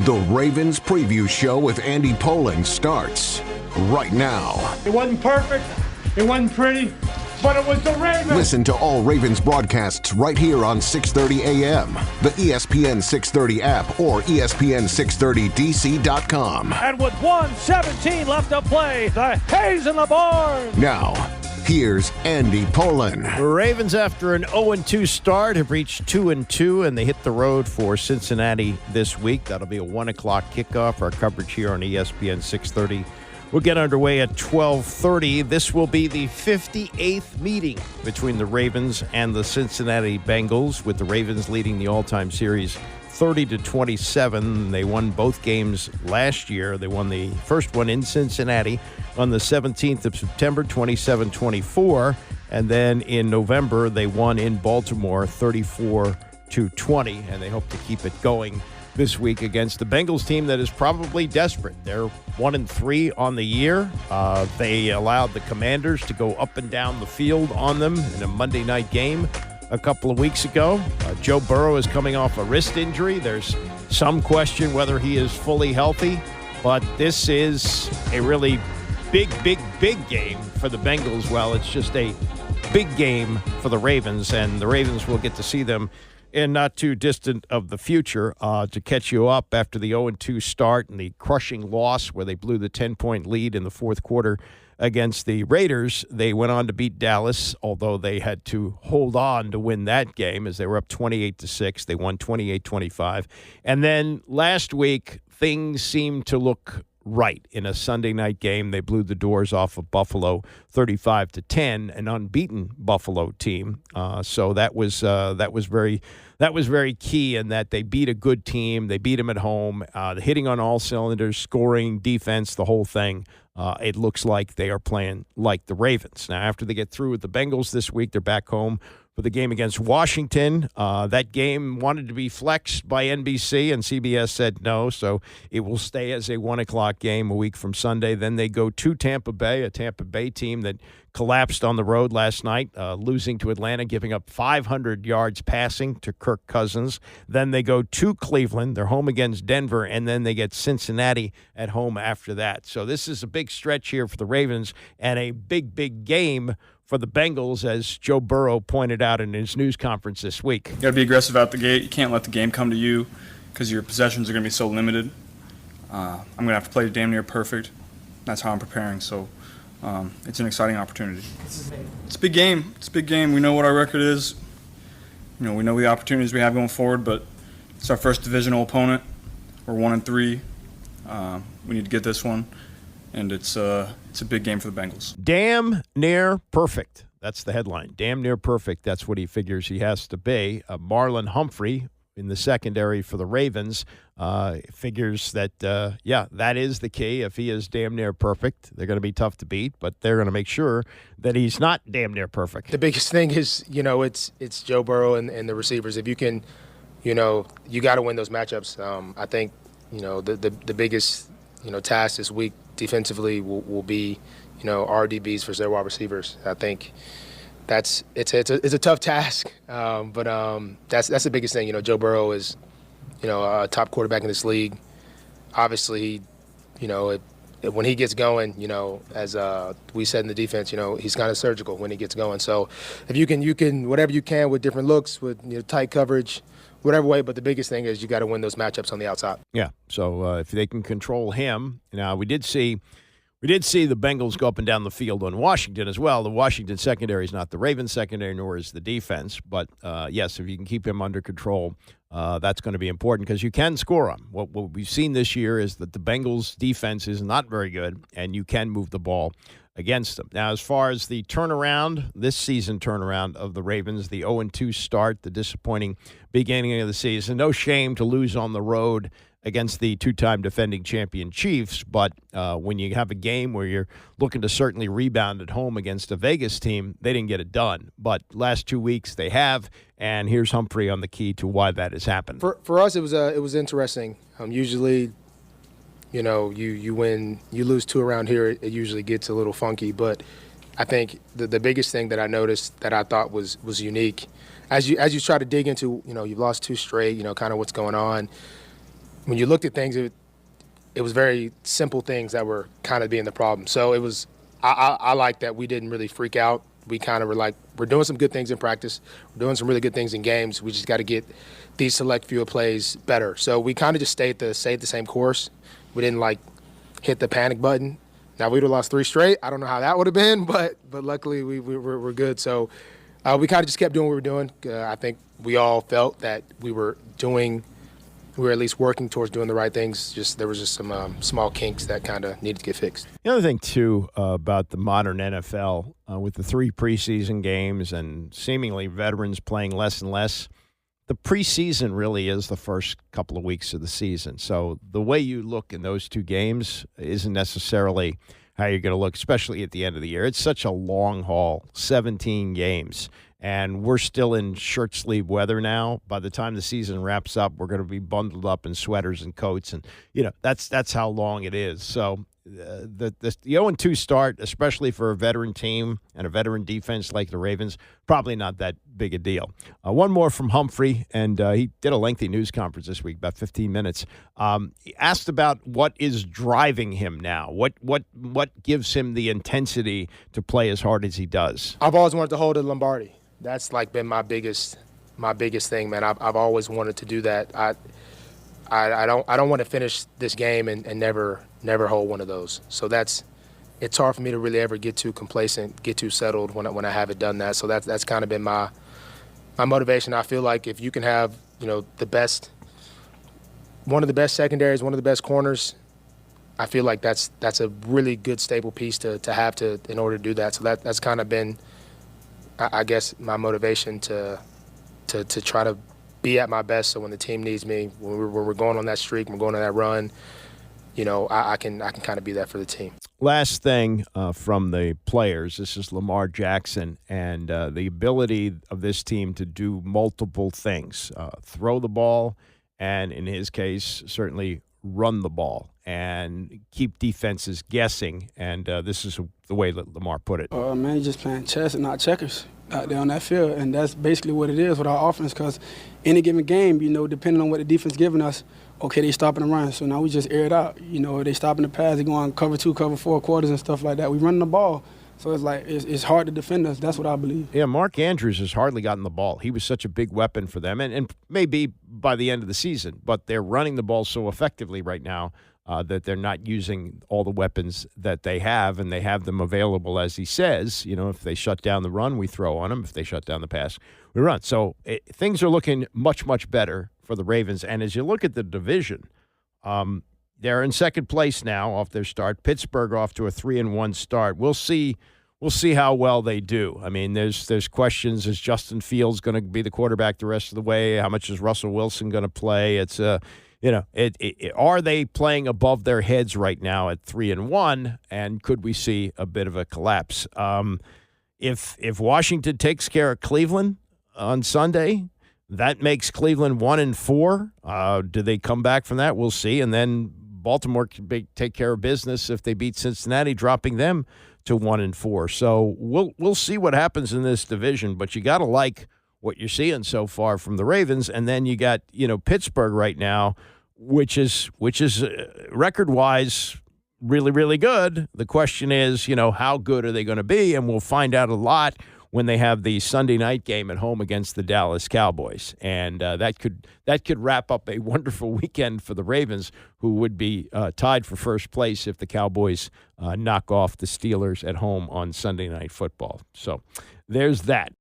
The Ravens Preview Show with Andy Pollin starts right now. It wasn't perfect, it wasn't pretty, but it was the Ravens. Listen to all Ravens broadcasts right here on 6:30 a.m., the ESPN 630 app, or ESPN630DC.com. And with 1:17 left to play, the hay's in the barn. Now, here's Andy Pollin. Ravens, after an 0-2 start, have reached 2-2, and they hit the road for Cincinnati this week. That'll be a 1 o'clock kickoff. Our coverage here on ESPN 630 will get underway at 12:30. This will be the 58th meeting between the Ravens and the Cincinnati Bengals, with the Ravens leading the all-time series 30-27. They won both games last year. They won the first one in Cincinnati on the 17th of September, 27-24. And then in November, they won in Baltimore 34-20. And they hope to keep it going this week against the Bengals team that is probably desperate. They're 1-3 on the year. They allowed the Commanders to go up and down the field on them in a Monday night game a couple of weeks ago. Joe Burrow is coming off a wrist injury. There's some question whether he is fully healthy, but this is a really big game for the Bengals. Well, it's just a big game for the Ravens, and the Ravens will get to see them in not too distant of the future. To catch you up after the 0-2 start and the crushing loss where they blew the 10-point lead in the fourth quarter against the Raiders, they went on to beat Dallas, although they had to hold on to win that game as they were up 28-6. They won 28-25. And then last week, things seemed to look right in a Sunday night game. They blew the doors off of Buffalo 35-10, an unbeaten Buffalo team. So that was very key in that they beat a good team. They beat them at home, hitting on all cylinders, scoring, defense, the whole thing. It looks like they are playing like the Ravens. Now, after they get through with the Bengals this week, they're back home for the game against Washington. That game wanted to be flexed by NBC, and CBS said no, so it will stay as a 1 o'clock game a week from Sunday. Then they go to Tampa Bay, a Tampa Bay team that collapsed on the road last night, losing to Atlanta, giving up 500 yards passing to Kirk Cousins. Then they go to Cleveland. They're home against Denver, and then they get Cincinnati at home after that. So this is a big stretch here for the Ravens and a big game for the Bengals, as Joe Burrow pointed out in his news conference this week. You got to be aggressive out the gate. You can't let the game come to you because your possessions are going to be so limited. I'm going to have to play damn near perfect. That's how I'm preparing. So it's an exciting opportunity. It's a big game. It's a big game. We know what our record is. We know the opportunities we have going forward, but it's our first divisional opponent. We're 1-3. We need to get this one, and it's a big game for the Bengals. Damn near perfect. That's the headline. Damn near perfect. That's what he figures he has to be. Marlon Humphrey in the secondary for the Ravens figures that, that is the key. If he is damn near perfect, they're going to be tough to beat, but they're going to make sure that he's not damn near perfect. The biggest thing is, it's Joe Burrow and the receivers. If you can, you got to win those matchups. I think, the biggest, task this week defensively will be, RDBs versus their wide receivers. I think it's a tough task, but that's the biggest thing. Joe Burrow is, a top quarterback in this league. Obviously, when he gets going, as we said in the defense, he's kind of surgical when he gets going. So if you can whatever you can with different looks, with tight coverage, whatever way, but the biggest thing is you got to win those matchups on the outside. Yeah, so if they can control him. Now, we did see the Bengals go up and down the field on Washington as well. The Washington secondary is not the Ravens secondary, nor is the defense. But, yes, if you can keep him under control, that's going to be important because you can score him. What we've seen this year is that the Bengals defense is not very good, and you can move the ball against them. Now, as far as the turnaround, this season turnaround of the Ravens, the 0-2 start, the disappointing beginning of the season, no shame to lose on the road against the two-time defending champion Chiefs, but when you have a game where you're looking to certainly rebound at home against a Vegas team, they didn't get it done. But last 2 weeks they have, and here's Humphrey on the key to why that has happened. For us, it was interesting. Usually, you lose two around here, it usually gets a little funky. But I think the biggest thing that I noticed that I thought was unique, as you try to dig into, you've lost two straight, kind of what's going on. when you looked at things, it was very simple things that were kind of being the problem. So it was I like that we didn't really freak out. We kind of were like, we're doing some good things in practice. We're doing some really good things in games. We just got to get these select few plays better. So we kind of just stayed the same course. We didn't like hit the panic button. Now we would have lost 3 straight. I don't know how that would have been, but luckily we're good. So we kind of just kept doing what we were doing. I think we all felt that we were at least working towards doing the right things. There was just some small kinks that kind of needed to get fixed. The other thing, too, about the modern NFL, with the 3 preseason games and seemingly veterans playing less and less, the preseason really is the first couple of weeks of the season. So the way you look in those 2 games isn't necessarily how you're going to look, especially at the end of the year. It's such a long haul, 17 games. And we're still in shirt sleeve weather now. By the time the season wraps up, we're going to be bundled up in sweaters and coats, and that's how long it is. So the 0-2 start, especially for a veteran team and a veteran defense like the Ravens, probably not that big a deal. One more from Humphrey, and he did a lengthy news conference this week, about 15 minutes. He asked about what is driving him now. What gives him the intensity to play as hard as he does? I've always wanted to hold a Lombardi. That's like been my biggest thing, man. I've always wanted to do that. I don't want to finish this game and never hold one of those. So it's hard for me to really ever get too complacent, get too settled when I haven't done that. So that's kind of been my motivation. I feel like if you can have one of the best secondaries, one of the best corners, I feel like that's a really good stable piece to have in order to do that. So that's kind of been, I guess, my motivation to try to be at my best. So when the team needs me, when we're going on that streak, we're going on that run, I can kind of be that for the team. Last thing from the players, this is Lamar Jackson, and the ability of this team to do multiple things, throw the ball, and in his case, certainly run the ball and keep defenses guessing. And this is the way that Lamar put it. Man, just playing chess and not checkers out there on that field. And that's basically what it is with our offense, because any given game, depending on what the defense giving us, okay, they stopping the run. So now we just air it out. They stopping the pass, they go on cover 2, cover 4 quarters and stuff like that. We running the ball. So it's like it's hard to defend us. That's what I believe. Yeah, Mark Andrews has hardly gotten the ball. He was such a big weapon for them, and maybe by the end of the season. But they're running the ball so effectively right now that they're not using all the weapons that they have, and they have them available, as he says. If they shut down the run, we throw on them. If they shut down the pass, we run. So things are looking much, much better for the Ravens. And as you look at the division, they're in second place now off their start. Pittsburgh off to a 3-1 start. We'll see how well they do. I mean, there's questions. Is Justin Fields going to be the quarterback the rest of the way? How much is Russell Wilson going to play? It's are they playing above their heads right now at 3-1? And could we see a bit of a collapse? If Washington takes care of Cleveland on Sunday, that makes Cleveland 1-4. Do they come back from that? We'll see. And then Baltimore can take care of business if they beat Cincinnati, dropping them to 1-4. So we'll see what happens in this division. But you got to like what you're seeing so far from the Ravens, and then you got Pittsburgh right now, which is record-wise really, really good. The question is, how good are they going to be? And we'll find out a lot when they have the Sunday night game at home against the Dallas Cowboys. And that could wrap up a wonderful weekend for the Ravens, who would be tied for first place if the Cowboys knock off the Steelers at home on Sunday Night Football. So there's that.